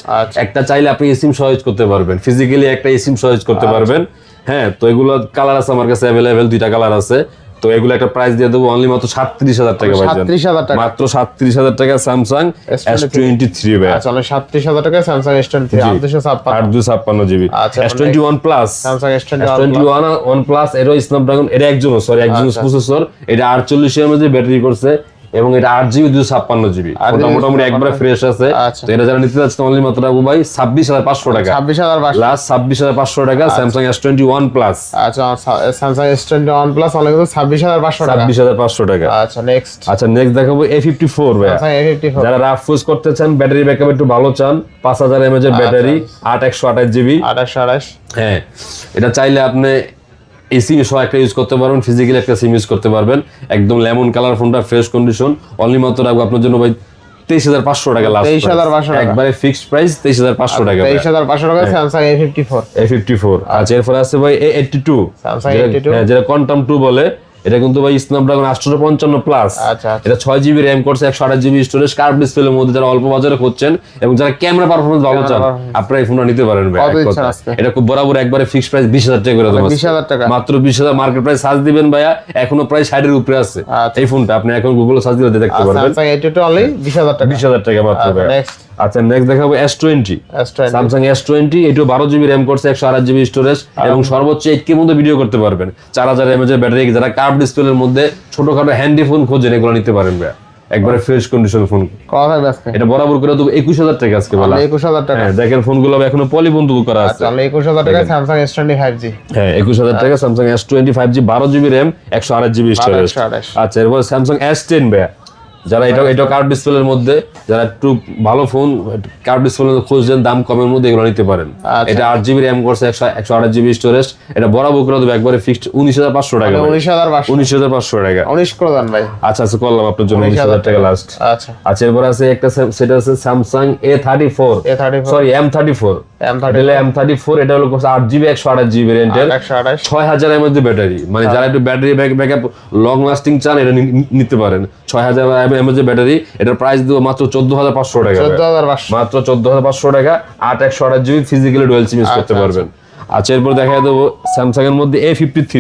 একটা চাইলে আপনি এসিম সহজ করতে পারবেন, ফিজিক্যালি একটা এসিম সহজ করতে পারবেন। হ্যাঁ তো এগুলো কালার আছে আমার কাছে অ্যাভেলেবেল, দুইটা কালার আছে, তো এগুলো একটা প্রাইস দিয়ে দেবো অনলি মাত্র 37,000 টাকা ভাই। 37,000 টাকা, মাত্র 37,000 টাকা স্যামসাং S23 ভাই। আচ্ছা 37,000 টাকা স্যামসাং S23 856 জিবি। আচ্ছা, S21 plus, Samsung S21 plus, এটা স্ন্যাপড্রাগন, এটা একজনস প্রসেসর, এটা 48 mAh ব্যাটারি করছে এবং এটা 8GB 256 মোটামুটি একবারে ফ্রেশ আছে। তো এটা যারা নিতে যাচ্ছে অনলি মাত্র রাখবো ভাই 26,500 টাকা, 26,500 লাস্ট 26,500 টাকা স্যামসাং S21 প্লাস। আচ্ছা স্যামসাং S21 প্লাস অনলি 26,500 টাকা, 26,500 টাকা। আচ্ছা নেক্সট দেখাবো A54 ভাই। স্যামসাং A54 যারা রাফ ইউজ করতে চান, ব্যাটারি ব্যাকআপ একটু ভালো চান, 5000 mAh এর ব্যাটারি, 128GB। 28 হ্যাঁ, এটা চাইলে আপনি এসি সহ একটা ইউজ করতে পারবেন, ফিজিক্যালি একটা সিম ইউজ করতে পারবেন। একদম লেমন কালার ফোনটা, ফ্রেশ কন্ডিশন, অনলি মাত্র রাখবো আপনার জন্য ভাই 23,500 টাকা, লাস্ট 23,500 টাকা, একবারে ফিক্সড প্রাইস 23,500 টাকা, 23,500 টাকা স্যামসাং A54। আচ্ছা এরপর আছে ভাই A82, স্যামসাং A82 যেটা কোয়ান্টাম 2 বলে। এটা কিন্তু ভাই স্ন্যাপড্রাগন 855 প্লাস। আচ্ছা এটা 6GB RAM করছে, 128GB স্টোরেজ, কার্ভ ডিসপ্লের মধ্যে। যারা অল্প বাজারে খুঁজছেন এবং যারা ক্যামেরা পারফরম্যান্স ভালো চান, আপনারা এই ফোনটা নিতে পারেন ভাই। এটা খুব বরাবর একবারে ফিক্সড প্রাইস 20,000 টাকা করে দেবো, 20,000 টাকা, মাত্র 20,000 মার্কেট প্রাইস। সার্চ দিবেন ভাইয়া, এখনো প্রায় 60 এর উপরে আছে এই ফোনটা। আপনি এখন গুগলে সার্চ দিলে দেখতে পারবেন। স্যামসাং A82 অনলি 20,000 টাকা, 20,000 টাকা মাত্র ভাই। আচ্ছা নেক্সট দেখাবো S20, স্যামসাং S20। এটাও 12GB RAM করছে, 128GB স্টোরেজ এবং সর্বোচ্চ 8K মধ্যে ভিডিও করতে পারবেন। 4000 mAh ব্যাটারি। যারা কার্ভ ডিসপ্লের মধ্যে ছোটখাটো হ্যান্ডি ফোন খোঁজেন, এগুলো নিতে পারেন ভাই, একবারে ফ্রেশ কন্ডিশন ফোন। এটা বরাবর করে দেবো 21,000 টাকা আজকে বলা। 21,000 টাকা। হ্যাঁ দেখেন ফোনগুলো এখনো পলি বন্ধু করা আছে। তাহলে 21,000 টাকা স্যামসাং S20 5G। হ্যাঁ 21,000 টাকা Samsung S20 5G, 12GB RAM, 128GB storage. আচ্ছা এরপর স্যামসাং S10 ভাই। যারা এটা কার্ভ ডিসপ্লের মধ্যে, যারা একটু ভালো ফোন কার্ভ ডিসপ্লে খুঁজছেন দাম কমের মধ্যে, এগুলো নিতে পারেন। এটা 8GB RAM করছে, 128GB স্টোরেজ। এটা বরাবর করে দেবো একবারে ফিক্সড 19,500 টাকা, 19,500 টাকা। 19 করে দেন ভাই। আচ্ছা করলাম আপনার জন্য 19,000 টাকা লাস্ট। আচ্ছা এরপর আছে একটা, সেটা আছে Samsung A34, sorry M34। M34 এটা হলো 8GB 128GB রেন্টের, 6000 mAh ব্যাটারি। মানে যারা একটু ব্যাটারি ব্যাকআপ লং লাস্টিং চান, এটা নিতে পারেন। 6000 mAh ব্যাটারি। এটার প্রাইস দেবো মাত্র 14,500 টাকা, মাত্র 14,500 টাকা। 8/128GB physically dual SIM use করতে পারবেন। আচ্ছা এরপর দেখা দেবো স্যামসাং এর মধ্যে A53।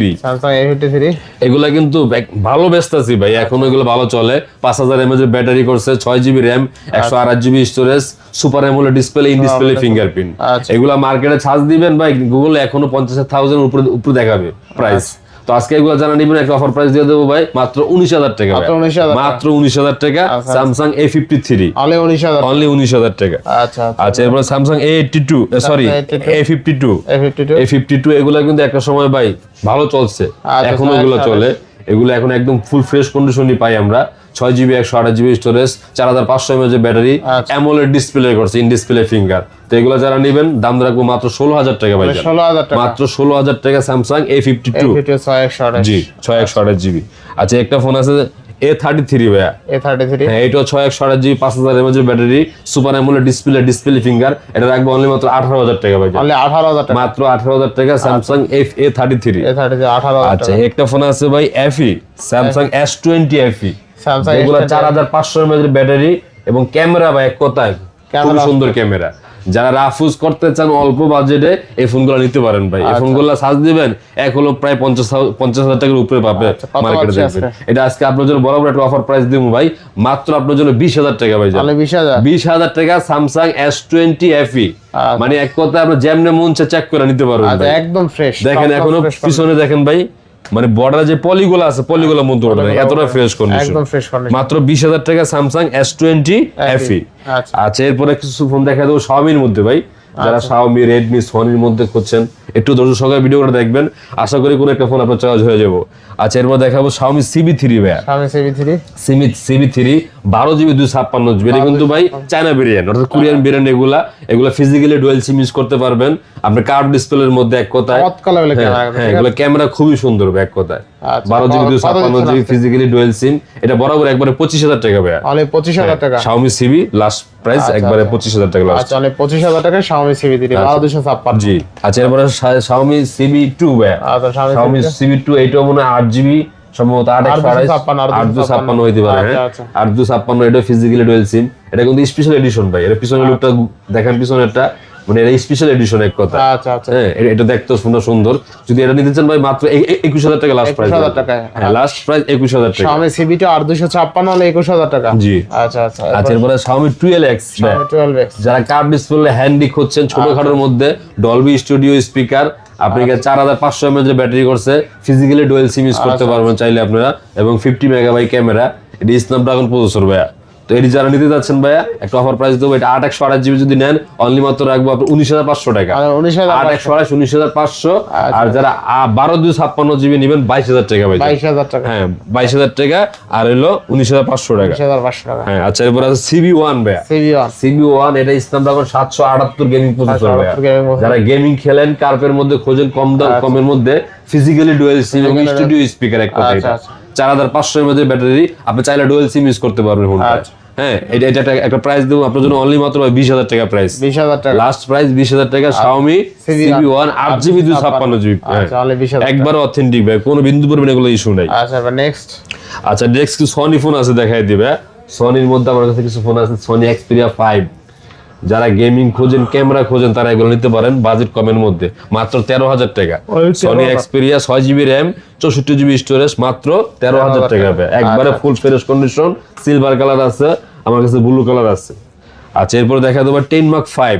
এগুলা কিন্তু ভালো ব্যস্ত আছি ভাই, এখন এগুলো ভালো চলে। 5000 mAh ব্যাটারি করছে, 6GB RAM, 128GB storage, super AMOLED display, in display fingerprint. এগুলা মার্কেটে ছাড় দিবেন ভাই, গুগলে এখনো 50,000 উপরে দেখাবে প্রাইস। তো আজকে এগুলো জানা নিবেন, একটা অফার প্রাইস দিয়ে দেবো ভাই মাত্র 19,000 টাকা, মাত্র 19,000 টাকা স্যামসাং A53, অনলি 19,000 টাকা। আচ্ছা এরপর স্যামসাং A82, সরি A52। এগুলো কিন্তু একটা সময় ভাই ভালো চলছে, এখনো এগুলো চলে। এগুলো এখন একদম ফুল ফ্রেশ কন্ডিশনই পাই আমরা। 6GB 128GB storage, 4500 mAh battery, AMOLED display করছে, ইন ডিসপ্লে ফিঙ্গার। তো এগুলো যারা নেবেন দাম রাখবো মাত্র 16,000 টাকা ভাই, মাত্র 16,000 টাকা স্যামসাং A52 জি 6128GB। আচ্ছা একটা ফোন আছে A33 ভাইয়া। হ্যাঁ এটাও 6128GB, 5000 mAh battery, super AMOLED display finger. এটা রাখবো অনলি মাত্র 18,000 টাকা ভাই, মাত্র 18,000 টাকা স্যামসাং A33। আচ্ছা একটা ফোন আছে ভাই FE, স্যামসাং S20 FE। এগুলো 4500 mAh ব্যাটারি এবং ক্যামেরা ভাই এক কথায় খুব সুন্দর ক্যামেরা। যারা রাফ ইউজ করতে চান অল্প বাজেটে, এই ফোনগুলো নিতে পারেন ভাই। এই ফোনগুলো সার্চ দিবেন, এক হলো প্রায় 50,000 টাকার উপরে পাবে মার্কেটে দেখবেন। এটা আজকে আপনার জন্য বরাবর একটা অফার প্রাইস দিব ভাই, মাত্র আপনার জন্য 20,000 টাকা ভাই, 20,000 টাকা স্যামসাং S20 FE। মানে এক কথায় আপনার যেমনে মন চায় চেক করে নিতে পারবেন, একদম ফ্রেশ। দেখেন এখনো পিছনে দেখেন ভাই, মানে বর্ডার যে পলিগুলো আছে, পলিগুলো মধ্যে এতটা ফ্রেশ কন্ডিশন, মাত্র 20,000 টাকা স্যামসাং S20 FE। আচ্ছা এরপরে কিছু ফোন দেখা দেবো Xiaomi-র মধ্যে ভাই। যারা Xiaomi, Redmi, Sony-র মধ্যে খুঁজছেন, একটু ধৈর্য সহকারে ভিডিওটা দেখবেন, আশা করি কোনো একটা ফোন আপনার চয়েস হয়ে যাবো। আচ্ছা এরপর দেখাবো Xiaomi CB3 ভাইয়া। CB3 12GB 256GB। এটা কিন্তু ভাই চায়না ভেরিয়েন্ট, অর্থাৎ কোরিয়ান ভেরিয়েন্ট। এগুলা ফিজিক্যালি ডুয়াল সিম ইউজ করতে পারবেন। আপনি কার্ভ ডিসপ্লের মধ্যে এক কথায়, হ্যাঁ এগুলো ক্যামেরা খুবই সুন্দর এক কথায়। 12GB 256GB physically dual SIM. এটা বরাবর একবারে 25,000 টাকা ভাইয়া, 25,000 টাকা Xiaomi CB লাস্ট প্রাইস, একবারে 25,000 টাকা লাস্ট। 25,000 টাকা Xiaomi CB3 1256 জি। আচ্ছা এরপরে Xiaomi CB2 ভাইয়া। Xiaomi CB2 এইটাও মনে হয় 8GB, সম্ভবত 856 হইতে পারে। হ্যাঁ 856, এটা ফিজিক্যালি ডুয়াল সিম। এটা কিন্তু স্পেশাল এডিশন ভাই। এর পিছনের লুকটা দেখেন, পিছনেরটা মানে এটা স্পেশাল এডিশন এক কথা। আচ্ছা আচ্ছা, হ্যাঁ এটা দেখতে সুন্দর। যদি এটা নিতে চান ভাই মাত্র 21,000 টাকা লাস্ট প্রাইস। 21,000 টাকা। হ্যাঁ লাস্ট প্রাইস 21,000 টাকা। Xiaomi CB2 856 হলে 21,000 টাকা। জি আচ্ছা আচ্ছা। আচ্ছা এরপরে Xiaomi 12X, Xiaomi 12X যারা কার্ভ ডিসপ্লে হ্যান্ডি খুঁজছেন ছোটখাটোর মধ্যে, ডলবি স্টুডিও স্পিকার, আপনি 4500 mAh এর ব্যাটারি করছে, ফিজিক্যালি ডুয়াল সিম ইউজ করতে পারবেন চাইলে আপনারা, এবং 50 মেগাবাইট ক্যামেরা, এটা স্ন্যাপড্রাগন প্রসেসর ভাইয়া। তো এটি যারা নিতে যাচ্ছেন ভাইয়া একটা অফার প্রাইস দেবো, এটা 8/128 GB যদি নেন অনলি মাত্র রাখবো আপনি 19,500 টাকা। 8/128 19,500। আর যারা 12/256 GB নেবেন 22,000 টাকা ভাই। 22,000 টাকা। হ্যাঁ 22,000 টাকা, আর হলো 19,500 টাকা। 19,500 টাকা। হ্যাঁ আচ্ছা এরপর আছে CB1 ভাইয়া। CB1 এটা স্ন্যাপড্রাগন 778 গেমিং প্রসেসর ভাইয়া। যারা গেমিং খেলেন, কার্পের মধ্যে খোঁজেন কমের মধ্যে, ফিজিক্যালি ডুয়াল সিম এবং স্টুডিও স্পিকার এক কথা। এটা 4500 mAh ব্যাটারি, আপনি চাইলে ডুয়াল সিম ইউজ করতে পারবেন ফোনটা। হ্যাঁ এটা একটা প্রাইস দেবো আপনার জন্য অনলি মাত্র 20,000 টাকা প্রাইস। 20,000 টাকা লাস্ট প্রাইস 20,000 টাকা। Xiaomi CB1 8GB 256GB। আচ্ছা অনলি 20,000 টাকা। একবার অথেন্টিক ভাই, কোনো বিন্দু পরিমাণে এগুলো ইস্যু নাই। আচ্ছা এবার নেক্সট। আচ্ছা নেক্সট কিছু সনি ফোন আছে দেখাই দিবে। সনির মধ্যে আমার কাছে কিছু ফোন আছে, সনি Xperia 5। যারা গেমিং খোঁজেন, ক্যামেরা খোঁজেন, তারা এগুলো নিতে পারেন বাজেট কমের মধ্যে, মাত্র 13,000 টাকা। Sony Xperia 6GB RAM 64GB storage, মাত্র 13,000 টাকা। একবারে full fresh condition, silver colour আছে, আমার কাছে ব্লু কালার আছে। আচ্ছা এরপর দেখা দেবো 10 Mark 5।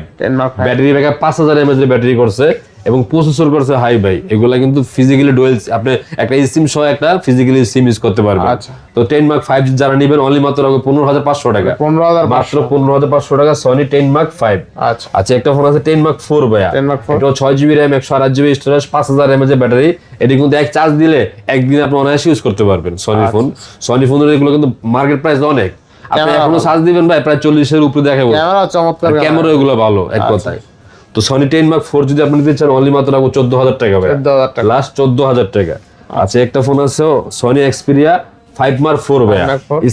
ব্যাটারি ব্যাকআপ 5000 mAh এর ব্যাটারি করছে এবং প্রসেসর করছে হাই ভাই। এগুলা কিন্তু ফিজিক্যালি ডুয়াল, আপনি একটা সিম সহ একটা ফিজিক্যালি সিম ইউজ করতে পারবেন। তো 10 Mark 5 যারা নেবেন অনলি মাত্র 15,500 টাকা। 15,500 মাত্র 15,500 টাকা সনি 10 Mark 5। আচ্ছা আচ্ছা একটা ফোন আছে 10 Mark 4 ভাইয়া। এটা 6GB RAM 128GB storage 5000 mAh এর ব্যাটারি। এটি কিন্তু এক চার্জ দিলে একদিন আপনি অনায়াসে ইউজ করতে পারবেন। সনি ফোন, সনি ফোনের এগুলো কিন্তু মার্কেট প্রাইস অনেক, আপনি এখনো চার্জ দিবেন ভাই প্রায় 40-এর উপরে দেখাবো। ক্যামেরা চমৎকার, ক্যামেরা এগুলো ভালো এক কথায়। তো সনি 10 Mark 4 যদি আপনি নিতে চান অনলি মাত্র 14,000 টাকা ভাই। 14,000 টাকা। লাস্ট 14,000 টাকা। আচ্ছা একটা ফোন আছে সনি Xperia 5 Mark 4 ভাই।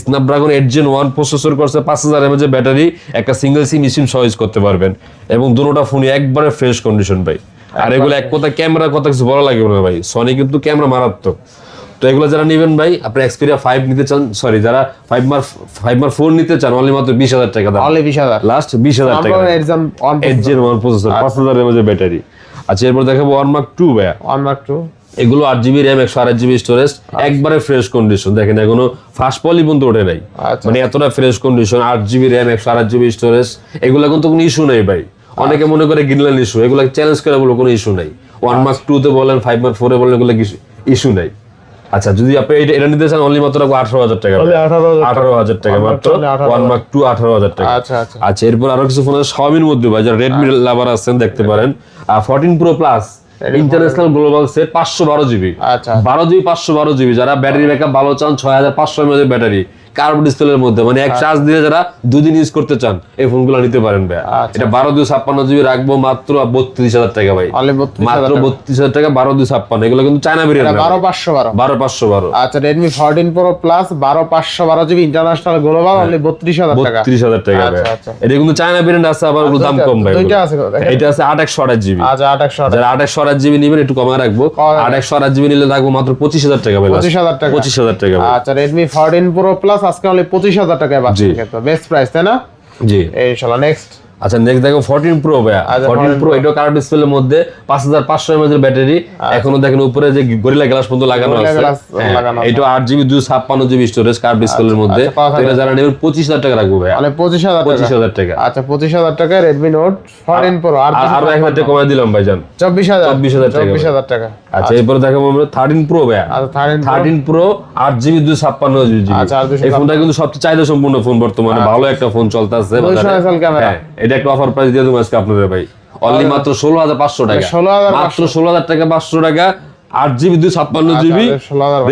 স্ন্যাপড্রাগন 8 Gen 1 প্রসেসর করছে, 5000 mAh এর ব্যাটারি, একটা সিঙ্গেল সিম সিম সহ ইউজ করতে পারবেন, এবং দুটোটা ফোনই একবারে ফ্রেশ কন্ডিশন ভাই। আর এগুলো এক কথা ক্যামেরার কথা কিছু বলা লাগবে না ভাই, সনি কিন্তু ক্যামেরা মারাত্মক। তো এগুলো যারা নেবেন ভাই, আপনি Xperia 5 নিতে চান, সরি যারা 5 Mark 4 নিতে চান অনলি মাত্র 20,000 টাকা দাম। অনলি 20,000। লাস্ট 20,000 টাকা। 8 Gen 1 প্রসেসর 5000 mAh এর ব্যাটারি। আচ্ছা এরপর দেখাবো 1 Mark 2 ভাই। 1 Mark 2 এগুলো 8GB RAM 128GB স্টোরেজ, একবারে ফ্রেশ কন্ডিশন। দেখেন এখনো ফার্স্ট পলি পর্যন্ত ওঠে নাই, মানে এতটা fresh condition. 8GB RAM 128GB storage, এগুলো কিন্তু কোনো ইস্যু নাই ভাই। অনেকে মনে করে গিনলেন ইস্যু, এগুলো চ্যালেঞ্জ করে বলো কোনো ইস্যু নাই। 1 Mark 2 তে বলেন, 5 Mark 4 এ বলেন, এগুলো ইস্যু নাই। আচ্ছা যদি আপনি এটা নিতে চান অনলি মাত্র 18,000 টাকা। 18,000 টাকা মাত্র 1 Mark 2 18,000 টাকা। আচ্ছা আচ্ছা। আচ্ছা এরপর আরো কিছু ফোন আছে Xiaomi এর মধ্যে ভাই, যারা Redmi লাভার আছেন দেখতে পারেন। 14 Pro Plus international global set 512GB। আচ্ছা 12GB 512GB। যারা ব্যাটারি ব্যাকআপ ভালো চান, 6500 mAh এর ব্যাটারি, কার্ভ ডিসপ্লের মধ্যে, মানে এক চার্জ দিয়ে যারা 2 দিন ইউজ করতে চান এই ফোনগুলো নিতে পারেন ভাই। এটা 12/256GB রাখবো মাত্র 32,000 টাকা ভাই। মাত্র 32,000 টাকা 12/256। এগুলো কিন্তু চায়না ভেরিয়েন্ট না, 12512। আচ্ছা Redmi 14 Pro Plus 12512GB international global only 32,000 টাকা। 32,000 টাকা ভাই। এটা কিন্তু চায়না ভেরিয়েন্ট আছে, আবার ওগুলো দাম কম ভাই। দুইটা আছে, এটা আছে 8/128GB। আচ্ছা 8/128। যারা 8/128GB নেবেন একটু কমে রাখবো, 8/128GB নিলে রাখবো মাত্র 25,000 টাকা ভাই। 25,000 টাকা। 25,000 টাকা। আচ্ছা Redmi 14 Pro Plus আজকে অনলি 25,000 টাকায় পাচ্ছেন, কিন্তু বেস্ট প্রাইস তাই না? জি ইনশাআল্লাহ। নেক্সট। আচ্ছা নেক্সট দেখো 14 Pro ভাই। 14 Pro এটা কার্ভ ডিসপ্লের মধ্যে 5500 mAh এর ব্যাটারি, এখনো দেখেন উপরে যে গরিলা গ্লাস পর্যন্ত লাগানো আছে। এটা 8GB 256GB স্টোরেজ কার্ভ ডিসপ্লের মধ্যে। এটা যারা নেবেন 25,000 টাকা রাখবো ভাই। মানে 25,000 টাকা। আচ্ছা 25,000 টাকায় Redmi Note 14 Pro আর 1000 টাকা কমায় দিলাম ভাইজান, 24,000 টাকা। আচ্ছা এরপর দেখাবো আমরা 13 Pro ভাই। 13 Pro 8GB 256GB। এই ফোনটা কিন্তু সবচেয়ে চাহিদা সম্পূর্ণ ফোন বর্তমানে, ভালো একটা ফোন চলতেছে বাজারে। এটা একটা অফার প্রাইস দিয়ে দেবো আজকে আপনাদের ভাই, অনলি মাত্র 16,500 টাকা। মাত্র 16,000 টাকা 500 টাকা 8GB 256GB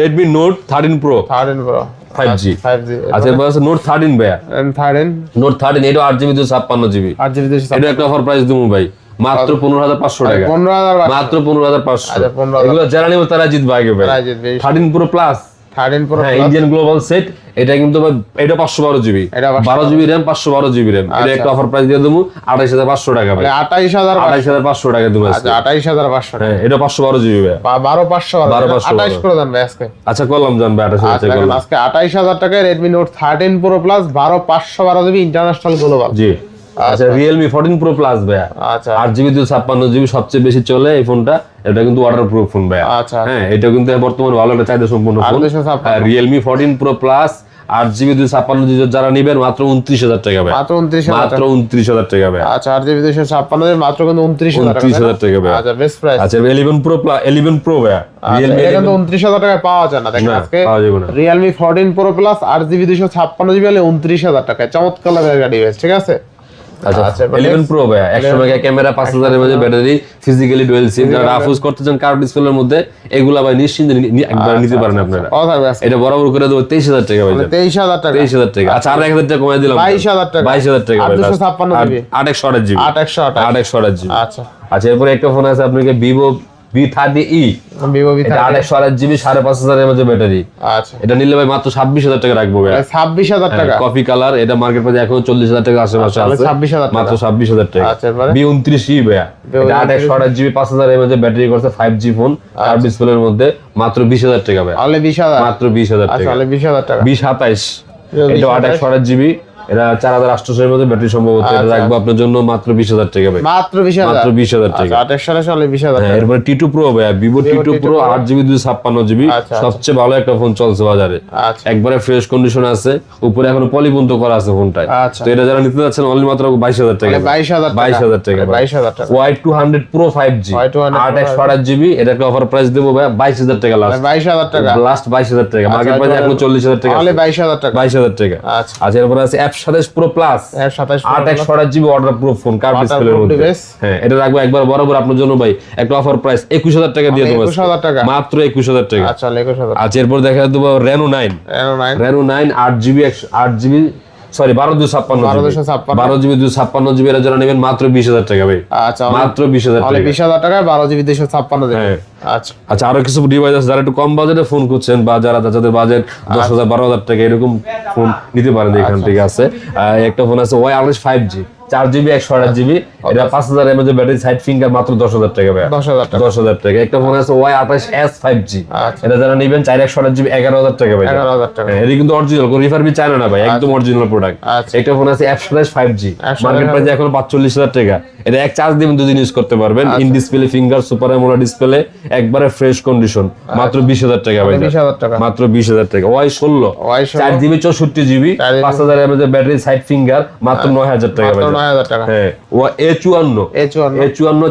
Redmi Note 13 Pro 5G। আচ্ছা এবার আছে Note 13 ভাই। Note 13 এটা 8GB 256GB। এটা একটা অফার প্রাইস দেবো ভাই, মাত্র 15,500 টাকা। মাত্র 15,500। এগুলো যারা নেবে তারা জিতবে আগে ভাই। 13 Pro Plus Indian global set, এটা কিন্তু এটা 512GB, 12GB RAM 512GB RAM। এটা একটা অফার প্রাইস দিয়ে দেবো 28,500 টাকা ভাই। 28,500 টাকা দেবো আজকে। 28,500। হ্যাঁ এটা 512GB ভাই। 12,500 করে দেন ভাই আজকে। আচ্ছা করলাম জান ভাই 28,000 টাকা আজকে 28,000 টাকায় Redmi Note 13 Pro Plus 12,512GB international global. জি আচ্ছা Realme 14 Pro Plus ভাইয়া, আচ্ছা 8GB 256GB সবচেয়ে বেশি চলে এই ফোনটা। এটা কিন্তু ওয়াটারপ্রুফ ফোন ভাইয়া। আচ্ছা হ্যাঁ, এটা কিন্তু বর্তমানে ভালো একটা চাহিদা সম্পন্ন phone. 856 Realme 14 Pro Plus 8GB 256GB যারা নেবেন মাত্র 29,000 টাকা ভাই, মাত্র 29,000 মাত্র 29,000 টাকা ভাই। আচ্ছা 8GB 256 এর মাত্র কিন্তু 29,000 টাকা। 29,000 টাকা ভাই। আচ্ছা বেস্ট প্রাইস। আচ্ছা 11 Pro Plus 11 Pro ভাই, Realme এটা কিন্তু 29,000 টাকায় পাওয়া যায় না, দেখেন না, আজকে পাওয়া যাবে না। Realme 14 Pro Plus 8GB 256GB হলে 29,000 টাকায় চমৎকার লাগবে গাড়ি বেশ, ঠিক আছে। আচ্ছা 11 Pro ভাই 100 মেগা ক্যামেরা, 5000 এর মধ্যে ব্যাটারি, ফিজিক্যালি ডুয়াল সিম, যারা রাফ ইউজ করতে চান কার্ভ ডিসপ্লের মধ্যে, এগুলা ভাই নিশ্চিন্তে একবার নিতে পারেন আপনারা। কত থাকবে আজকে? এটা বরাবর করে দেবো 23,000 টাকা ভাই, 23,000 টাকা। 23,000 টাকা। আচ্ছা আর 1,000 টাকা কমাই দিলাম, 22,000 টাকা। 22,000 টাকা ভাই, 856GB 828GB 828। আচ্ছা আচ্ছা এরপরে একটা ফোন আছে আপনাকে Vivo V30e, Vivo এটা V30 828GB 5,500 এর মধ্যে ব্যাটারি। আচ্ছা এটা নিলে ভাই মাত্র 26,000 টাকা রাখবো ভাই। 26,000 টাকা। কফি কালার, এটা মার্কেট প্রাইস এখন 40,000 টাকা আশেপাশে আছে, 26,000 টাকা। মাত্র 26,000 টাকা। আচ্ছা এবারে B29e ভাইয়া, এটা 828GB 5,000 এর মধ্যে ব্যাটারি করছে, 5G ফোন, কার্ভ ডিসপ্লের মধ্যে, মাত্র 20,000 টাকা ভাই, তাহলে 20,000। মাত্র 20,000 আচ্ছা টাকা। তাহলে 20,000 টাকা। B27 এটা 828GB, এটা 4,800 এর মধ্যে ব্যাটারি সম্ভবত, এটা রাখবো আপনার জন্য মাত্র 20,000 টাকা ভাই, মাত্র 20,000। মাত্র 20,000 টাকা। আচ্ছা 28 সালে 20,000 হ্যাঁ, টাকা। এরপরে T2 Pro ভাইয়া, Vivo T2 Pro 8GB 256GB, আচ্ছা, সবচেয়ে ভালো একটা ফোন চলছে বাজারে, আচ্ছা একবারে ফ্রেশ কন্ডিশন আছে, উপরে এখনো পলিবন্ধ করা আছে ফোনটায়। আচ্ছা তো এটা যারা নিতে যাচ্ছেন অনলি মাত্র 22,000 টাকা, 22,000 টাকা। 22,000 টাকা ভাই। 22,000 টাকা। Y200 Pro 5G Y200 828GB, এটাকে অফার প্রাইস দেবো ভাই 22,000 টাকা, লাস্ট 22,000 টাকা। লাস্ট 22,000 টাকা, মার্কেট প্রাইস এখন 40,000 টাকা, তাহলে 22,000 টাকা। 22,000 টাকা। আচ্ছা আচ্ছা এরপর আছে F27 Pro Plus 27 828GB waterproof phone, curve ডিসপ্লের মধ্যে। device। হ্যাঁ, এটা রাখবো একবার বরাবর আপনার জন্য ভাই, একটা অফার প্রাইস 21,000 টাকা দিয়ে দেবো, 21,000 টাকা। মাত্র 21,000 টাকা। আচ্ছা 21,000। আচ্ছা এরপর দেখা দেবো Reno 9 Reno 9 8GB 8GB sorry 12/256 12GB 256GB এর জন্য নেবেন মাত্র 20,000 টাকা ভাই, আচ্ছা মাত্র 20,000 তাহলে টাকা। 20,000 টাকায় 12GB 256 দেবে। হ্যাঁ। আচ্ছা আচ্ছা আরো কিছু ডিভাইস আছে যারা একটু কম বাজেটে ফোন খুঁজছেন, বা যাদের বাজেট 10,000 12,000 টাকা এরকম ফোন নিতে পারেন, এখান থেকে আছে। একটা ফোন আছে Y28 5G 4GB 128GB, এটা 5,000 mAh ব্যাটারি, সাইড ফিঙ্গার, মাত্র 10,000 টাকা ভাই, 10,000 টাকা। 10,000 টাকা। একটা ফোন আছে Y28s 5G, আচ্ছা। এটা যারা নেবেন 4 128GB 11,000 টাকা ভাই, 11,000 টাকা। হ্যাঁ, এটা কিন্তু অরিজিনাল, কোন রিফারবি চায়না না ভাই, একদম অরিজিনাল প্রোডাক্ট। আচ্ছা। একটা ফোন আছে F27 5G, মার্কেট প্রাইস এখন 45,000 টাকা, এটা এক চার্জ দিবেন 2 দিন ইউজ করতে পারবেন, in display finger, super AMOLED display, একবারে ফ্রেশ কন্ডিশন, মাত্র 20,000 টাকা ভাই, 20,000 টাকা। মাত্র 20,000 টাকা। Y16 Y16 4GB 64GB 5,000 mAh battery, side finger, মাত্র 9,000 টাকা ভাই, মাত্র 9,000 টাকা। হ্যাঁ। A54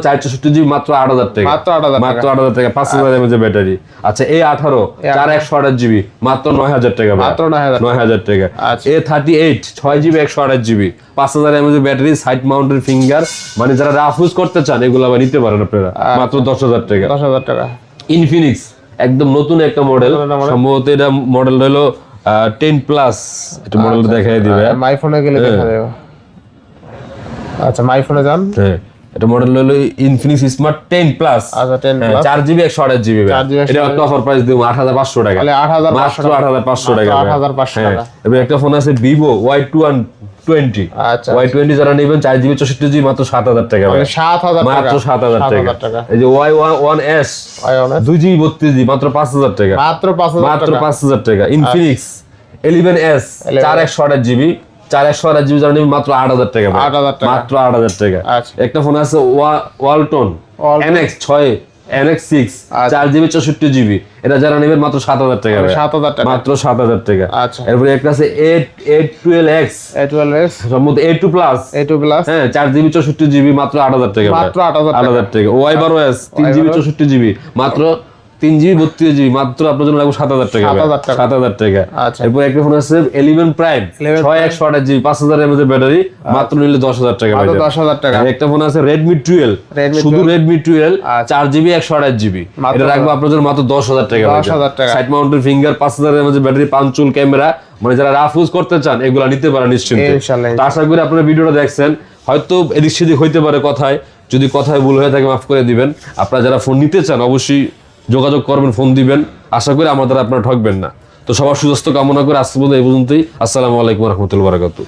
464GB মাত্র 8,000 টাকা, মাত্র 8,000 টাকা। মাত্র 8,000 টাকা, 5,000 mAh ব্যাটারি। আচ্ছা A18 4 128GB মাত্র 9,000 টাকা ভাই, মাত্র 9,000 9,000 টাকা। আচ্ছা। A38 6GB 128GB 5,000 mAh battery, side mounted finger, মানে যারা রাফ ইউজ করতে চান এগুলো আবার নিতে পারেন আপনারা, মাত্র 10,000 টাকা। 10,000 টাকা। ইনফিনিক্স একদম নতুন একটা মডেল, সম্ভবত এটা মডেল হলো 10 প্লাস, এটা মডেলটা দেখাই দিবে। মাই ফোনে গেলে দেখা যাবে। আচ্ছা মাই ফোনে যান। হ্যাঁ, এটা মডেল হলো ইনফিনিক্স স্মার্ট 10 প্লাস। আচ্ছা 10 প্লাস 4GB 128GB 4GB এটা একটা অফার প্রাইস দেব 8,500 টাকা, তাহলে 8,500 মাত্র 8,500 টাকা, 8,500 হ্যাঁ। টাকা। এবার একটা ফোন আছে Vivo Y20 আচ্ছা Y20 যারা নেবেন 4GB 64GB মাত্র 7,000 টাকা ভাই, 7,000 টাকা। মাত্র 7,000 টাকা। এই যে Y1S 2GB 32GB মাত্র 5,000 টাকা, মাত্র 5,000 মাত্র টাকা। 5,000 টাকা। ইনফিনিক্স 11S 4 128GB 4 128GB যারা নেবেন মাত্র 8,000 টাকা ভাই, 8,000 টাকা। মাত্র 8,000 টাকা। আচ্ছা। একটা ফোন আছে Walton NX6 NX6 4GB 64GB, এটা যারা নেবেন মাত্র 7,000 টাকা ভাই, 7,000 টাকা। মাত্র 7,000 টাকা। আচ্ছা। এরপরে একটা আছে A12X A12X সম্ভবত A2 প্লাস, A2 প্লাস হ্যাঁ 4GB 64GB মাত্র 8,000 টাকা ভাই, মাত্র 8,000 টাকা। 8,000 টাকা। Y12S 3GB 64GB মাত্র 3GB 32GB মাত্র আপনার জন্য লাগবে 7,000 টাকা ভাই, 7,000 টাকা। 7,000 টাকা। আচ্ছা। এরপর একটা ফোন আছে 11 প্রাইম 11 6 128GB 5,000 mAh ব্যাটারি, মাত্র নিলে 10,000 টাকা ভাই, মাত্র 10,000 টাকা। আর একটা ফোন আছে Redmi 12 Redmi শুধু 12 Redmi 12 আচ্ছা। 4GB 128GB, মাত্র এটা রাখবো আপনার জন্য মাত্র 10,000 টাকা ভাই, 10,000 টাকা। Side mounted finger, 5,000 mAh battery, পাঞ্চুল camera, মানে যারা রাফ ইউজ করতে চান এগুলা নিতে পারেন নিশ্চিন্তে। ইনশাআল্লাহ। তো আশা করি আপনারা ভিডিওটা দেখছেন, হয়তো এদিক সেদিক হইতে পারে কথায়, যদি কথায় ভুল হয়ে থাকে মাফ করে দিবেন। আপনারা যারা ফোন নিতে চান অবশ্যই যোগাযোগ করবেন, ফোন দিবেন, আশা করি আমাদের আপনারা ঠকবেন না। তো সবার সুস্বাস্থ্য কামনা করে আজকে এই পর্যন্তই। আসসালামু আলাইকুম ওয়া রাহমাতুল্লাহি ওয়া বারাকাতুহু।